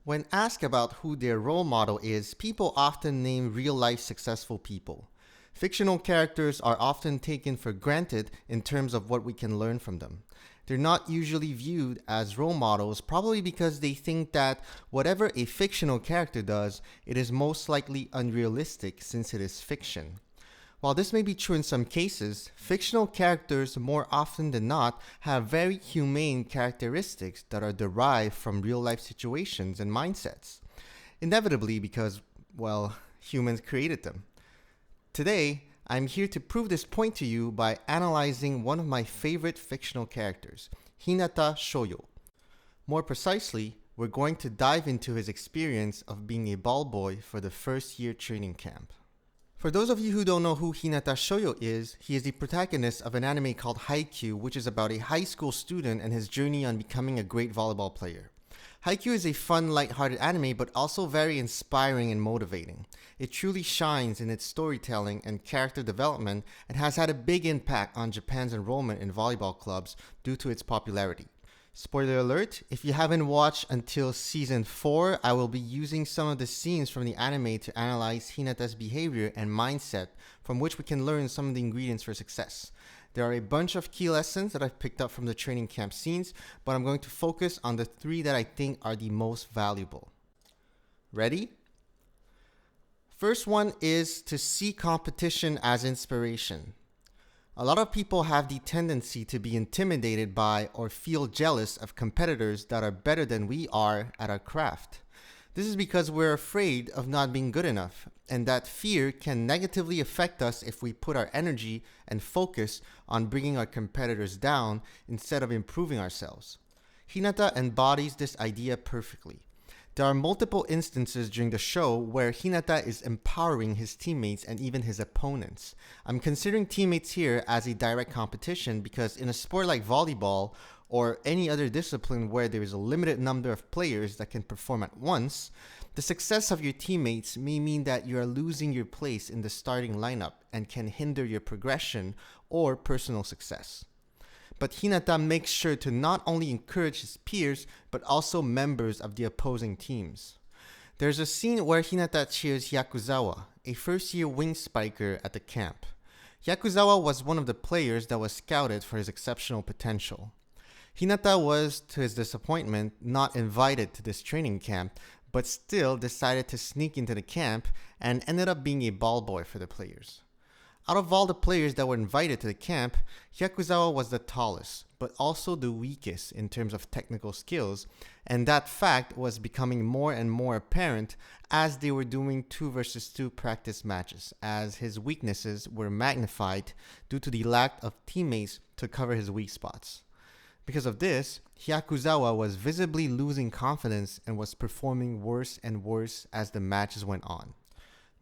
When asked about who their role model is, people often name real-life successful people. Fictional characters are often taken for granted in terms of what we can learn from them. They're not usually viewed as role models, probably because they think that whatever a fictional character does, it is most likely unrealistic since it is fiction. While this may be true in some cases, fictional characters more often than not have very humane characteristics that are derived from real-life situations and mindsets. Inevitably because, well, humans created them. Today, I'm here to prove this point to you by analyzing one of my favorite fictional characters, Hinata Shoyo. More precisely, we're going to dive into his experience of being a ball boy for the first year training camp. For those of you who don't know who Hinata Shoyo is, he is the protagonist of an anime called Haikyuu, which is about a high school student and his journey on becoming a great volleyball player. Haikyuu is a fun, light-hearted anime, but also very inspiring and motivating. It truly shines in its storytelling and character development and has had a big impact on Japan's enrollment in volleyball clubs due to its popularity. Spoiler alert, if you haven't watched until season 4, I will be using some of the scenes from the anime to analyze Hinata's behavior and mindset, from which we can learn some of the ingredients for success. There are a bunch of key lessons that I've picked up from the training camp scenes, but I'm going to focus on the 3 that I think are the most valuable. Ready? First one is to see competition as inspiration. A lot of people have the tendency to be intimidated by or feel jealous of competitors that are better than we are at our craft. This is because we're afraid of not being good enough, and that fear can negatively affect us if we put our energy and focus on bringing our competitors down instead of improving ourselves. Hinata embodies this idea perfectly. There are multiple instances during the show where Hinata is empowering his teammates and even his opponents. I'm considering teammates here as a direct competition because in a sport like volleyball or any other discipline where there is a limited number of players that can perform at once, the success of your teammates may mean that you are losing your place in the starting lineup and can hinder your progression or personal success. But Hinata makes sure to not only encourage his peers, but also members of the opposing teams. There's a scene where Hinata cheers Yakuzawa, a first-year wing spiker at the camp. Yakuzawa was one of the players that was scouted for his exceptional potential. Hinata was, to his disappointment, not invited to this training camp, but still decided to sneak into the camp and ended up being a ball boy for the players. Out of all the players that were invited to the camp, Yakuzawa was the tallest, but also the weakest in terms of technical skills, and that fact was becoming more and more apparent as they were doing 2 versus 2 practice matches, as his weaknesses were magnified due to the lack of teammates to cover his weak spots. Because of this, Yakuzawa was visibly losing confidence and was performing worse and worse as the matches went on.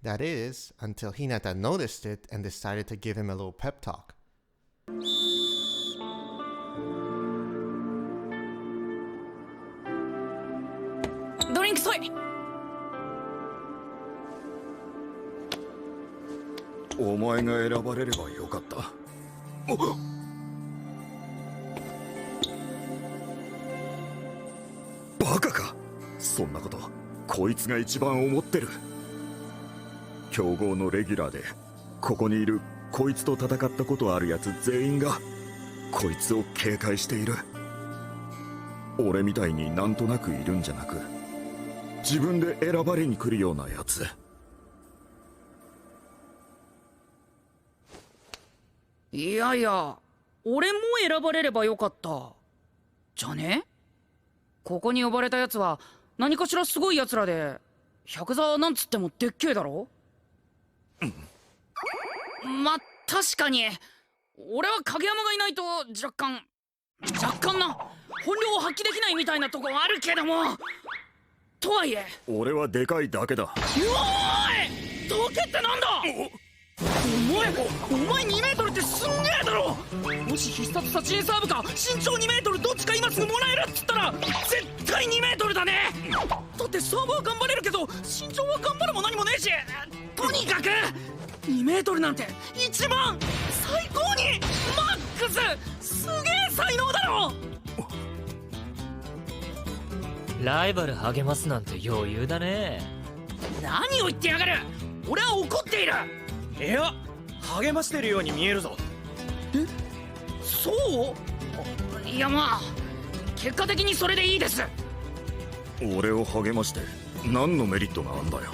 That is, until Hinata noticed it and decided to give him a little pep talk. ドリンクソイ。お前が選ばれればよかった。バカか。そんなことこいつが一番思ってる。強豪のレギュラーでここにいるこいつと戦ったことあるやつ全員がこいつを警戒している。俺みたいになんとなくいるんじゃなく自分で選ばれに来るようなやつ。いやいや、俺も選ばれればよかった。じゃね？ここに呼ばれたやつは何かしらすごいやつらで、百座なんつってもでっけえだろ？ま、確かに俺は影山がいないと若干な本領を発揮できないみたいなとこあるけども、とはいえ俺はでかいだけだ。おーい！どけってなんだ！お前2メートルってすんげえだろ。もし必殺殺人サーブか身長2メートルどっちか今すぐもらえるっつったら絶対2メートルだね。だってサーブは頑張れるけど身長は頑張るも何もねえし、とにかく2メートルなんて一番最高にマックスすげえ才能だろ。ライバル励ますなんて余裕だね。何を言ってやがる。俺は怒っている。いや励ましてるように見えるぞ。そういやまあ結果的にそれでいいです。俺を励まして何のメリットがあんだよ。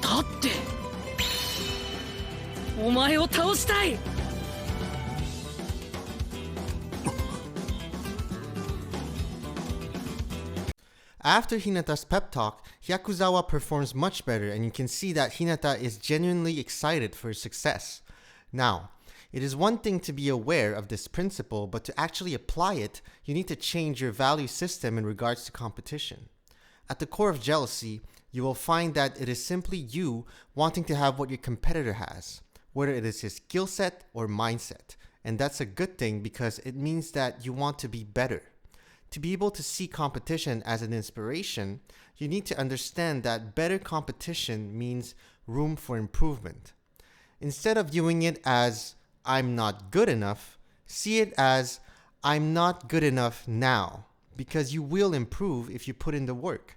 だってお前を倒したい。After Hinata's pep talk, Hyakuzawa performs much better, and you can see that Hinata is genuinely excited for his success. Now, it is one thing to be aware of this principle, but to actually apply it, you need to change your value system in regards to competition. At the core of jealousy, you will find that it is simply you wanting to have what your competitor has, whether it is his skill set or mindset. And that's a good thing because it means that you want to be better. To be able to see competition as an inspiration, you need to understand that better competition means room for improvement. Instead of viewing it as, I'm not good enough, see it as, I'm not good enough now, because you will improve if you put in the work.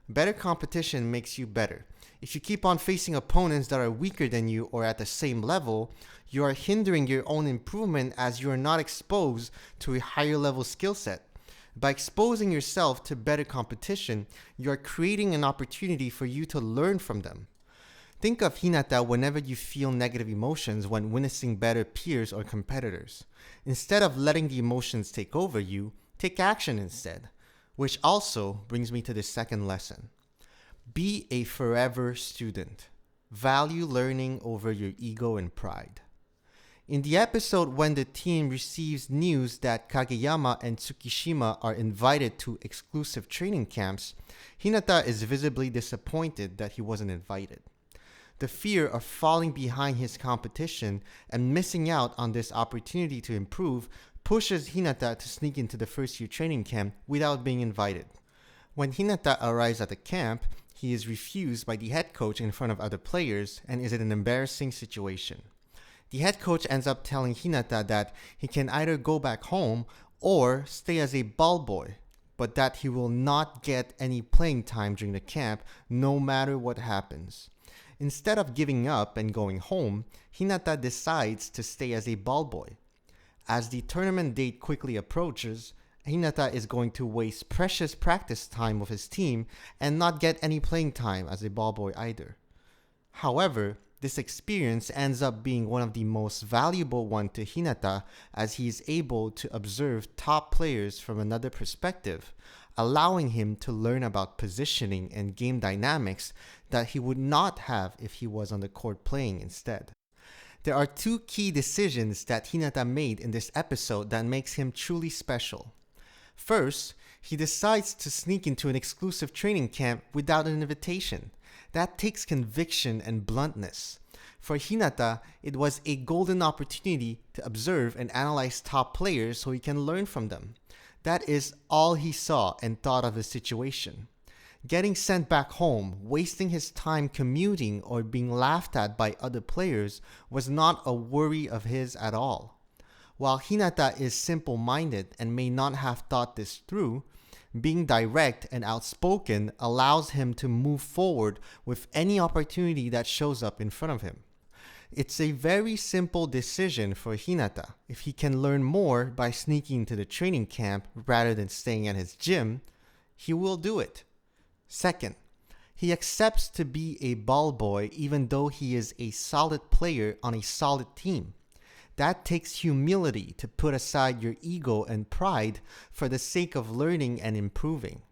Better competition makes you better. If you keep on facing opponents that are weaker than you or at the same level, you are hindering your own improvement as you are not exposed to a higher level skill set. By exposing yourself to better competition, you are creating an opportunity for you to learn from them. Think of Hinata whenever you feel negative emotions when witnessing better peers or competitors. Instead of letting the emotions take over you, take action instead. Which also brings me to the second lesson. Be a forever student. Value learning over your ego and pride. In the episode when the team receives news that Kageyama and Tsukishima are invited to exclusive training camps, Hinata is visibly disappointed that he wasn't invited. The fear of falling behind his competition and missing out on this opportunity to improve pushes Hinata to sneak into the first year training camp without being invited. When Hinata arrives at the camp, he is refused by the head coach in front of other players and is in an embarrassing situation. The head coach ends up telling Hinata that he can either go back home or stay as a ball boy, but that he will not get any playing time during the camp no matter what happens. Instead of giving up and going home, Hinata decides to stay as a ball boy. As the tournament date quickly approaches, Hinata is going to waste precious practice time with his team and not get any playing time as a ball boy either. However, this experience ends up being one of the most valuable one to Hinata as he is able to observe top players from another perspective, allowing him to learn about positioning and game dynamics that he would not have if he was on the court playing instead. There are two key decisions that Hinata made in this episode that makes him truly special. First, he decides to sneak into an exclusive training camp without an invitation. That takes conviction and bluntness. For Hinata, it was a golden opportunity to observe and analyze top players so he can learn from them. That is all he saw and thought of his situation. Getting sent back home, wasting his time commuting, or being laughed at by other players was not a worry of his at all. While Hinata is simple-minded and may not have thought this through, being direct and outspoken allows him to move forward with any opportunity that shows up in front of him. It's a very simple decision for Hinata. If he can learn more by sneaking into the training camp rather than staying at his gym, he will do it. Second, he accepts to be a ball boy even though he is a solid player on a solid team. That takes humility to put aside your ego and pride for the sake of learning and improving.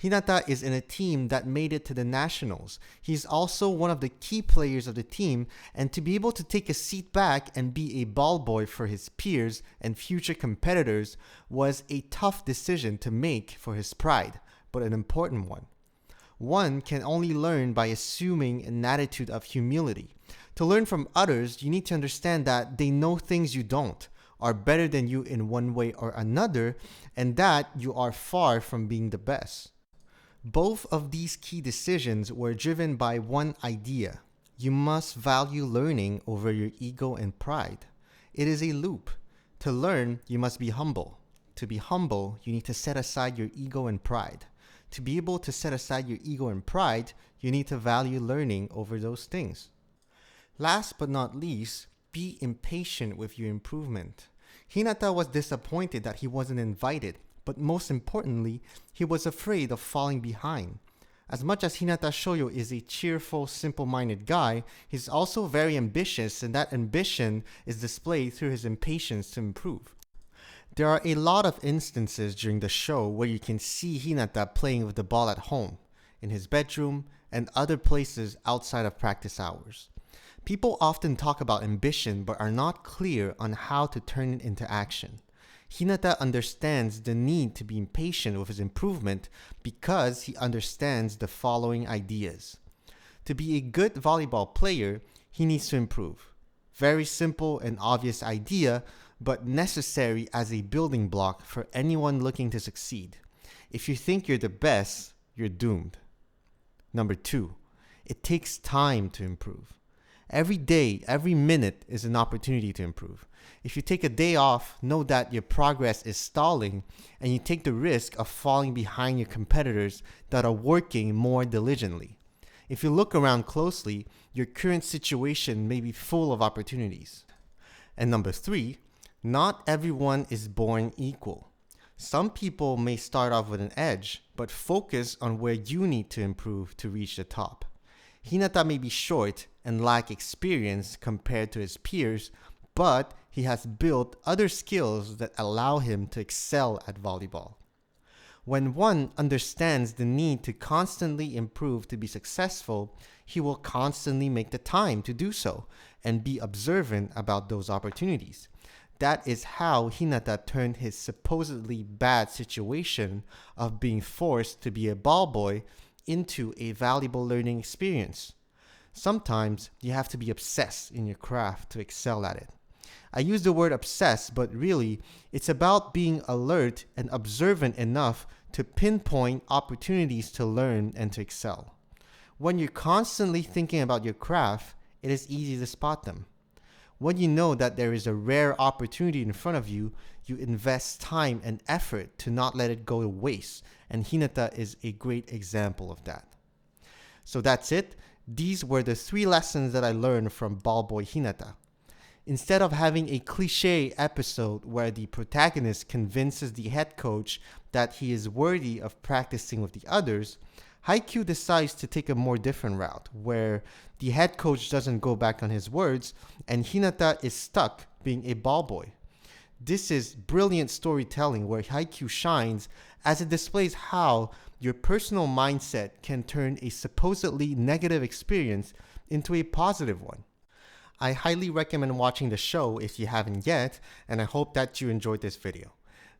Hinata is in a team that made it to the nationals. He's also one of the key players of the team, and to be able to take a seat back and be a ball boy for his peers and future competitors was a tough decision to make for his pride, but an important one. One can only learn by assuming an attitude of humility. To learn from others, you need to understand that they know things you don't, are better than you in one way or another, and that you are far from being the best. Both of these key decisions were driven by one idea. You must value learning over your ego and pride. It is a loop. To learn, you must be humble. To be humble, you need to set aside your ego and pride. To be able to set aside your ego and pride, you need to value learning over those things. Last but not least, be impatient with your improvement. Hinata was disappointed that he wasn't invited, but most importantly, he was afraid of falling behind. As much as Hinata Shoyo is a cheerful, simple-minded guy, he's also very ambitious, and that ambition is displayed through his impatience to improve. There are a lot of instances during the show where you can see Hinata playing with the ball at home, in his bedroom, and other places outside of practice hours. People often talk about ambition but are not clear on how to turn it into action. Hinata understands the need to be impatient with his improvement because he understands the following ideas. To be a good volleyball player, he needs to improve. Very simple and obvious idea, but necessary as a building block for anyone looking to succeed. If you think you're the best, you're doomed. Number 2, it takes time to improve. Every day, every minute is an opportunity to improve. If you take a day off, know that your progress is stalling and you take the risk of falling behind your competitors that are working more diligently. If you look around closely, your current situation may be full of opportunities. And number 3, not everyone is born equal. Some people may start off with an edge, but focus on where you need to improve to reach the top. Hinata may be short and lack experience compared to his peers, but he has built other skills that allow him to excel at volleyball. When one understands the need to constantly improve to be successful, he will constantly make the time to do so and be observant about those opportunities. That is how Hinata turned his supposedly bad situation of being forced to be a ball boy into a valuable learning experience. Sometimes you have to be obsessed in your craft to excel at it. I use the word obsessed, but really, it's about being alert and observant enough to pinpoint opportunities to learn and to excel. When you're constantly thinking about your craft, it is easy to spot them. When you know that there is a rare opportunity in front of you, you invest time and effort to not let it go to waste, and Hinata is a great example of that. So that's it. These were the 3 lessons that I learned from Ball Boy Hinata. Instead of having a cliche episode where the protagonist convinces the head coach that he is worthy of practicing with the others, haikyuu decides to take a more different route, where the head coach doesn't go back on his words and Hinata is stuck being a ball boy. This is brilliant storytelling where haikyuu shines as it displays how your personal mindset can turn a supposedly negative experience into a positive one. I highly recommend watching the show if you haven't yet, and I hope that you enjoyed this video.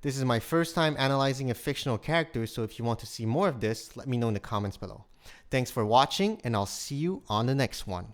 This is my first time analyzing a fictional character, so if you want to see more of this, let me know in the comments below. Thanks for watching, and I'll see you on the next one.